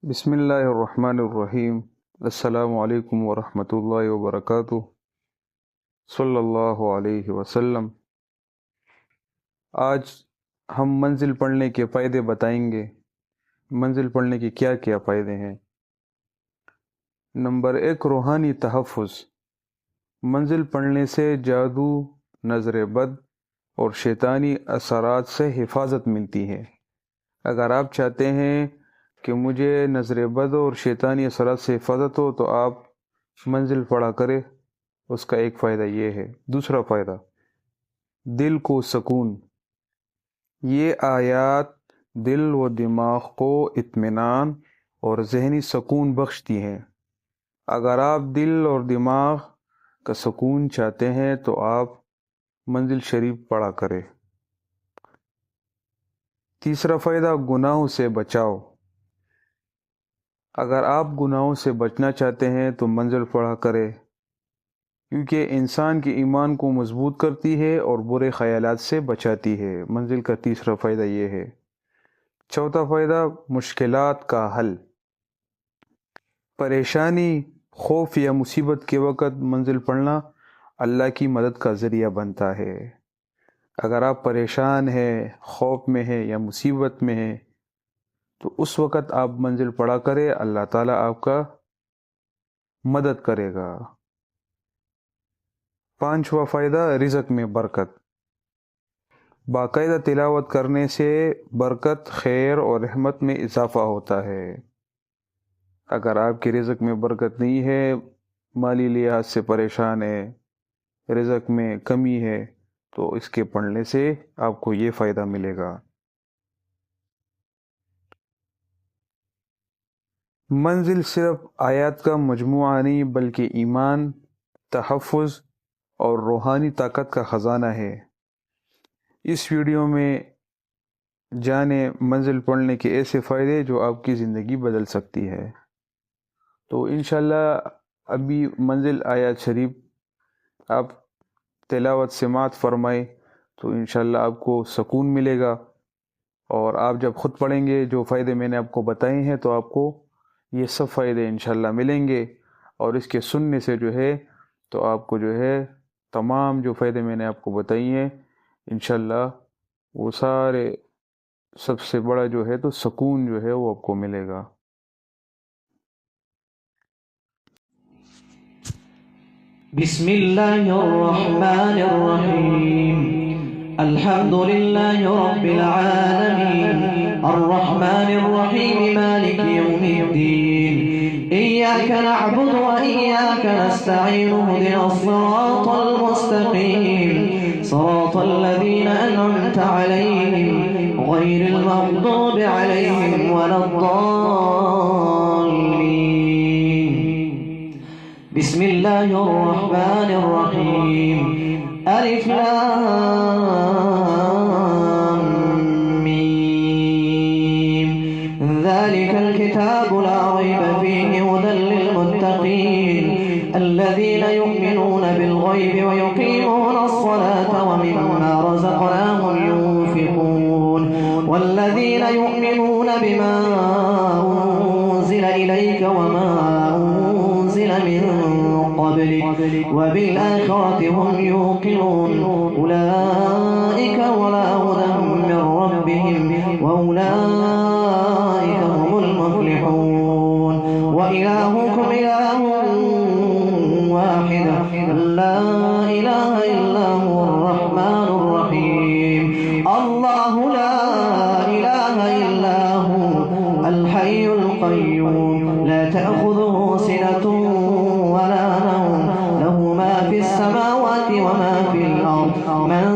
بسم اللہ الرحمن الرحیم۔ السلام علیکم ورحمۃ اللہ وبرکاتہ۔ صلی اللہ علیہ وسلم۔ آج ہم منزل پڑھنے کے فائدے بتائیں گے۔ منزل پڑھنے کے کیا کیا فائدے ہیں؟ نمبر 1، روحانی تحفظ۔ منزل پڑھنے سے جادو، نظر بد اور شیطانی اثرات سے حفاظت ملتی ہے۔ اگر آپ چاہتے ہیں کہ مجھے نظر بد اور شیطانی اثرات سے حفاظت ہو تو آپ منزل پڑھا کرے۔ اس کا ایک فائدہ یہ ہے۔ دوسرا فائدہ، دل کو سکون۔ یہ آیات دل و دماغ کو اطمینان اور ذہنی سکون بخشتی ہیں۔ اگر آپ دل اور دماغ کا سکون چاہتے ہیں تو آپ منزل شریف پڑھا کرے۔ تیسرا فائدہ، گناہوں سے بچاؤ۔ اگر آپ گناہوں سے بچنا چاہتے ہیں تو منزل پڑھا کرے، کیونکہ انسان کے ایمان کو مضبوط کرتی ہے اور برے خیالات سے بچاتی ہے۔ منزل کا تیسرا فائدہ یہ ہے۔ چوتھا فائدہ، مشکلات کا حل۔ پریشانی، خوف یا مصیبت کے وقت منزل پڑھنا اللہ کی مدد کا ذریعہ بنتا ہے۔ اگر آپ پریشان ہیں، خوف میں ہیں یا مصیبت میں ہیں تو اس وقت آپ منزل پڑھا کرے، اللہ تعالیٰ آپ کا مدد کرے گا۔ پانچواں فائدہ، رزق میں برکت۔ باقاعدہ تلاوت کرنے سے برکت، خیر اور رحمت میں اضافہ ہوتا ہے۔ اگر آپ کے رزق میں برکت نہیں ہے، مالی لحاظ سے پریشان ہے، رزق میں کمی ہے، تو اس کے پڑھنے سے آپ کو یہ فائدہ ملے گا۔ منزل صرف آیات کا مجموعہ نہیں بلکہ ایمان، تحفظ اور روحانی طاقت کا خزانہ ہے۔ اس ویڈیو میں جانیں منزل پڑھنے کے ایسے فائدے جو آپ کی زندگی بدل سکتی ہے۔ تو انشاءاللہ ابھی منزل آیات شریف آپ تلاوت سماعت فرمائیں تو انشاءاللہ آپ کو سکون ملے گا، اور آپ جب خود پڑھیں گے جو فائدے میں نے آپ کو بتائے ہیں تو آپ کو یہ سب فائدے انشاءاللہ ملیں گے، اور اس کے سننے سے جو ہے تو آپ کو جو ہے تمام جو فائدے میں نے آپ کو بتائی ہیں انشاءاللہ وہ سارے، سب سے بڑا جو ہے تو سکون جو ہے وہ آپ کو ملے گا۔ بسم اللہ الرحمن الرحیم، الحمد للہ رب العالمین، الرحمن الرحیم، مالک یوم الدین، ایاک نعبد و ایاک نستعین، اہدنا الصراط المستقیم، صراط الذین انعمت علیہم غیر المغضوب علیہم ولا الضالین۔ بسم اللہ الرحمن الرحیم، الف لام میم، ذالک الکتاب لا ریب فیہ ھدی للمتقین، الذین یؤمنون بالغیب ویقیمون الصلاة ومما رزقناهم ينفقون، والذین یؤمنون بما انزل الیک وما انزل من قبلك وبالآخرة هم يوقنون، أولئك على هدى من ربهم وأولئك هم المفلحون، وإلهكم إله واحد لا إله إلا هو الرحمن الرحيم، الله لا إله إلا هو الحي القيوم، لا تأخذه سنة ولا نوم، له ما في السماوات وما في الأرض، من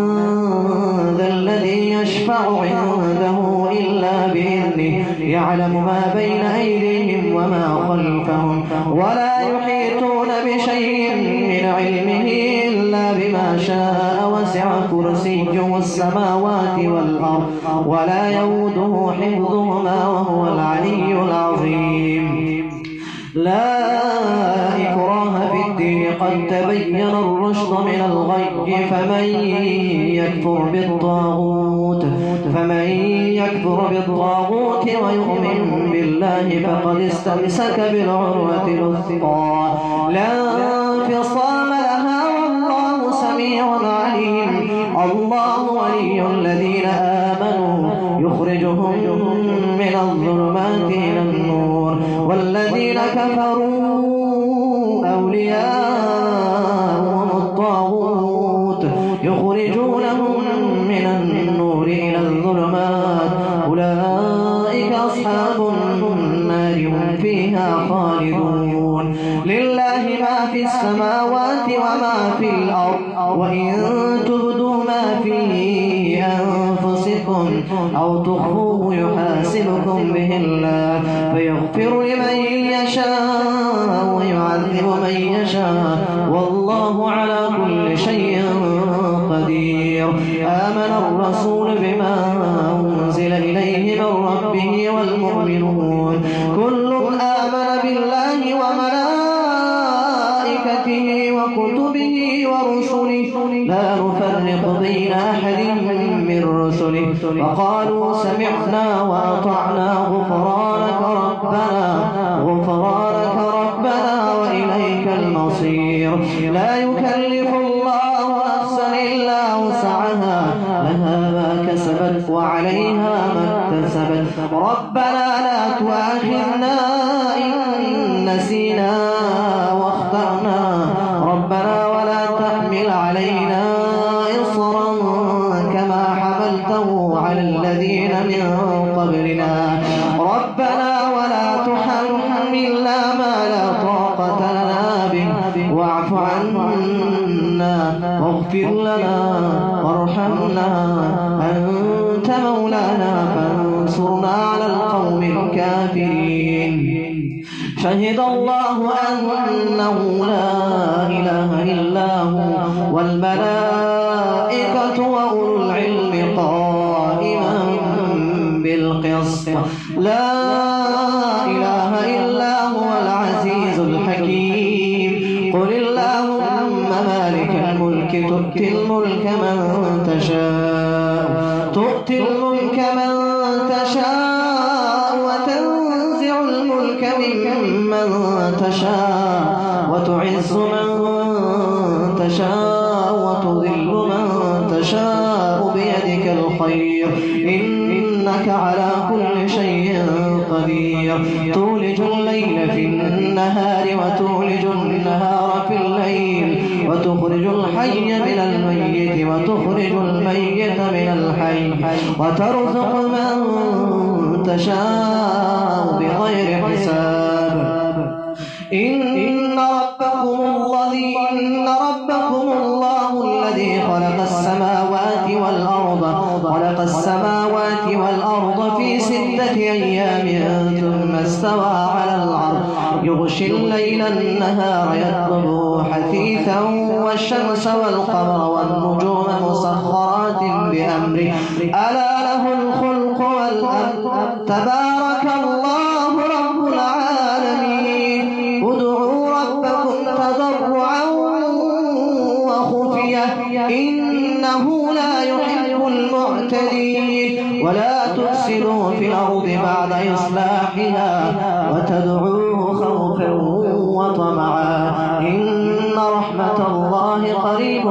ذا الذي يشفع عنده إلا بإذنه، يعلم ما بين أيديهم وما خلفهم، ولا يحيطون بشيء من علمه إلا بما شاء، وسع كرسيه السماوات والأرض ولا يؤوده حفظهما وهو العلي العظيم، لا إكراه في الدين، قد تبين الرشد من الغي، فمن يكفر بالطاغوت فمن يكفر بالطاغوت ويؤمن بالله فقد استمسك بالعروة الوثقى لا انفصام لها والله سميع عليم. الله ولي الذين آمنوا يخرجهم من الظلمات إلى النور والذين كفروا أولياءهم الطاغوت يخرجونهم من النور إلى الظلمات أولئك أصحاب النار هم فيها خالدون. لله ما في السماوات وما في الأرض وإن تبدوا ما في أنفسكم أو تخفوه يحاسبكم به الله فيغفر لمن يشاء ويعذب من يشاء والله على كل شيء قدير. آمن الرسول بما أنزل إليه من ربه والمؤمنون كل آمن بالله وملائكته وكتبه ورسله لا نفرق بين أحد من رسله وقالوا سمعنا وأطعنا غفرانك ربنا وإليك المصير. لا يكلف الله نفسا إلا وسعها لها ما كسبت وعليها ما اكتسبت ربنا لا تؤاخذنا إن نسينا واخطأنا ربنا ولا تحمل علينا إصرا كما حملته على الذين من قبلنا ربنا ولا تحملنا ما لا طاقة لنا به واعف عنا واغفر لنا وارحمنا أنت مولانا فانصرنا على القوم الكافرين. شهد الله أنه لا إله إلا هو والملائكة وأولو العلم قائما بالقسط لا إله إلا هو العزيز الحكيم. قل اللهم مالك الملك تؤتي الملك من تشاء وتنزع الملك ممن تشاء وتعز من تشاء وتذل من تشاء بيدك الخير إنك على كل شيء قدير. تولج الليل في النهار وتولج النهار في الليل وتخرج الحي من الميت وتخرج الميت من الحي وترزق من تشاء بغير حساب. إن ربكم الله الذي خلق السماوات والأرض في 6 أيام ثم استوى على العرش يغشي الليل النهار يطلبه حثيثا والشمس والقمر والنجوم مسخرات بأمره ألا له الخلق والأمر تبارك الله رب العالمين. ادعوا ربكم تضرعا وخفية إنه لا يحب المعتدين. ولا تفسدوا في الأرض بعد إصلاحها وتدعوه خوفا وطمعا إن رحمة الله قريب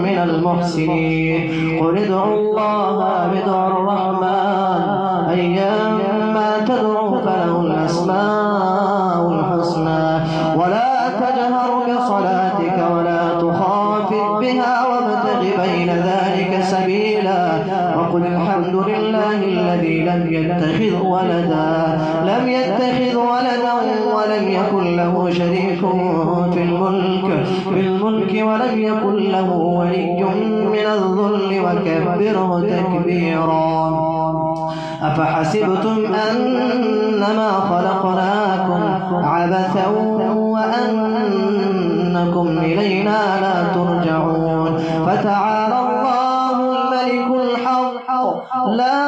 من المحسنين. قل ادعوا الله بدعاء الرحمن أيما تدعوا فله الأسماء الحسنى ولا تجهر بصلاتك ولا تخافت بها وابتغ بين ذلك سبيلا وقل الحمد لله الذي لم يتخذ ولدا ولم يكن له شريك في الملك ولم يكن له ولي من الذل وكبره تكبيرا. أفحسبتم أنما خلقناكم عبثا وأنكم إلينا لا ترجعون. فتعالى الله الملك الحق لا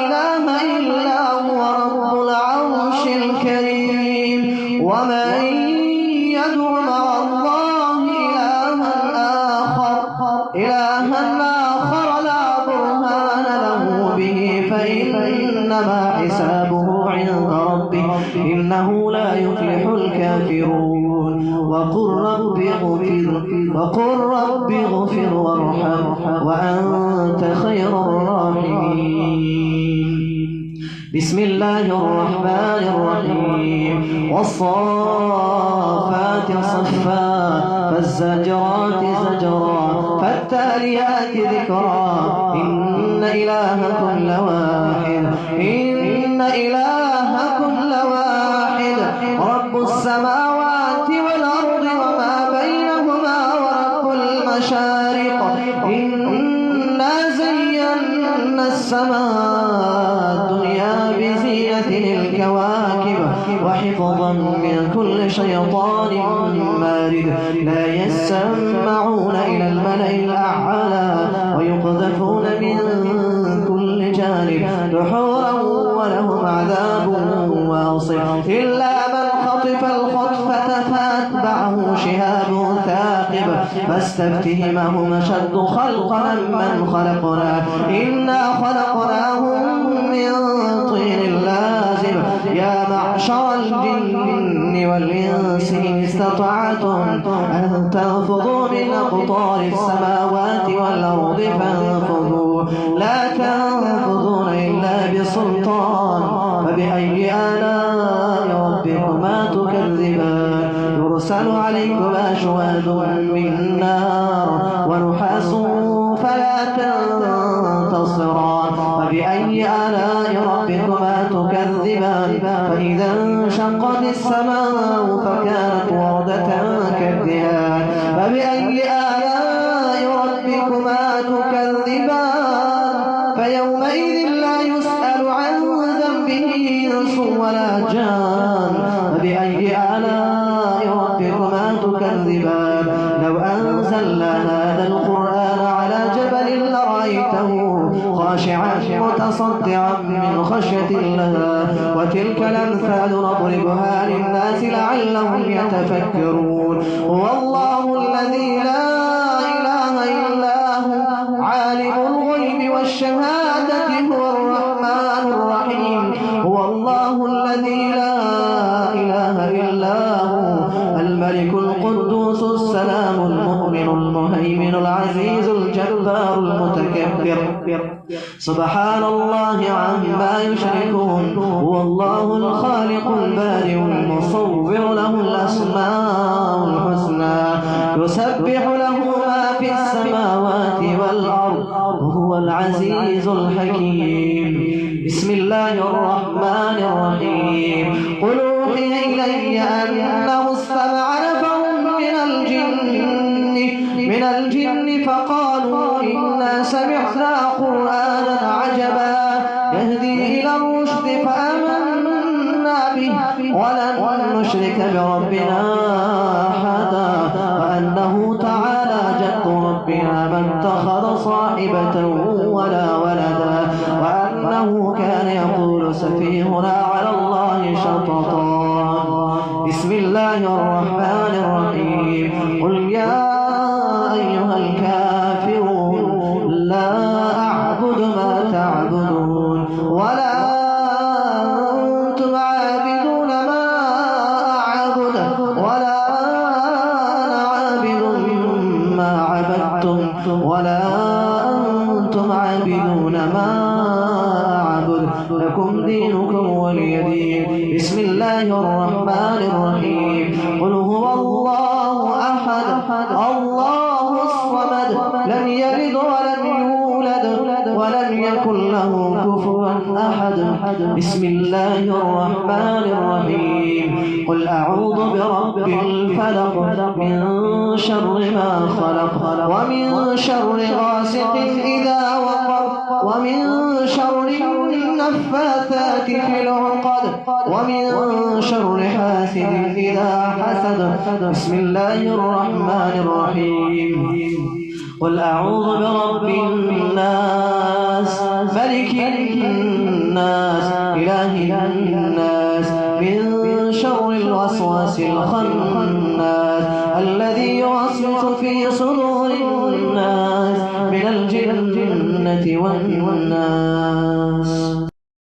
إله إلا هو رب العرش الكريم. ومن يدع مع الله إلها آخر لا برهان له به فإنما حسابه عند ربه إنه لا يفلح الكافرون وقل رب اغفر وارحم وأنت خير الراحمين. بسم الله الرحمن الرحيم. والصافات صفا فالزاجرات زجرا فالتاليات ذكرا إن إلهكم لواحد رب السماوات والأرض وما بينهما ورب المشارق إنا زينا السماء الدنيا بزينة الكواكب وحفظا من كل شيطان مارد لا يسمعون إلى الملأ الأعلى ويقذفون من كل جانب دحورا ولهم عذاب واصب إلا من خطف الخطفة فأتبعه شهاب ثاقب فاستفتهمهم أشد خلقا من خلقنا إنا خلقناهم من طين لازب يا معشر الجن والإنس إن استطعتم أن تنفذوا من أقطار السماوات والأرض فانفذوا لا تنفذون إلا بسلطان فبأي آلاء ربكما تكذبان يرسل عليكما شواذ من نار ونحاس فلا تنتصران فبأي آلاء ربكما تكذبان فإذا انشقت السماء فكانت وردة كالدهان فبأي آلاء ربكما تكذبان فيومئذ لا يسأل عن ذنبه إنس ولا جان فبأي آلاء ربكما تكذبان لو أنزلنا هذا القرآن على جبل لرأيته خاشعا متصدعا من خشية الله وتلك الأمثال نضربها للناس لعلهم يتفكرون هو الله الذي لا إله إلا هو عالم الغيب والشهادة هو الرحمن الرحيم هو الله الذي لا إله إلا هو الملك القدوس السلام المؤمن المهيمن العزيز الجبار المتكبر سبحان الله عما يشركون هو الله الخالق البارئ المصور له الأسماء الحسنى يسبح له ما في السماوات والأرض وهو العزيز الحكيم. بسم الله الرحمن الرحيم. قل أوحي إلي أنه استمع نفر من الجن فقالوا إنا سمعنا قرآنا عجبا يهدي إلى الرشد فآمنا به ولن نشرك بربنا أحدا وأنه تعالى جد ربنا ما اتخذ صاحبة ولا ولدا وأنه كان يقول سفيهنا على الله شططا. بسم الله الرحمن الرحيم. قل يا أيها الكافرون لا أعبد ما تعبدون ولا أنتم عابدون ما أعبد ولا أنا عابد ما عبدتم ولا أنتم عابدون ما أعبد لكم دينكم ولي دين. بسم الله الرحمن الرحيم. قل هو الله أحد الله الصمد لم يلد ولم يولد ولم يكن له كفوا أحد. بسم الله الرحمن الرحيم. قل أعوذ برب الفلق من شر ما خلق ومن شر غاسق إذا وقب ومن شر النفاثات في العقد ومن شر حاسد إذا حسد. بسم الله الرحمن الرحيم. قل أعوذ برب الناس ملك الناس إله الناس من شر الوسواس الخناس الذي يوسوس في صدور الناس من الجنة والناس.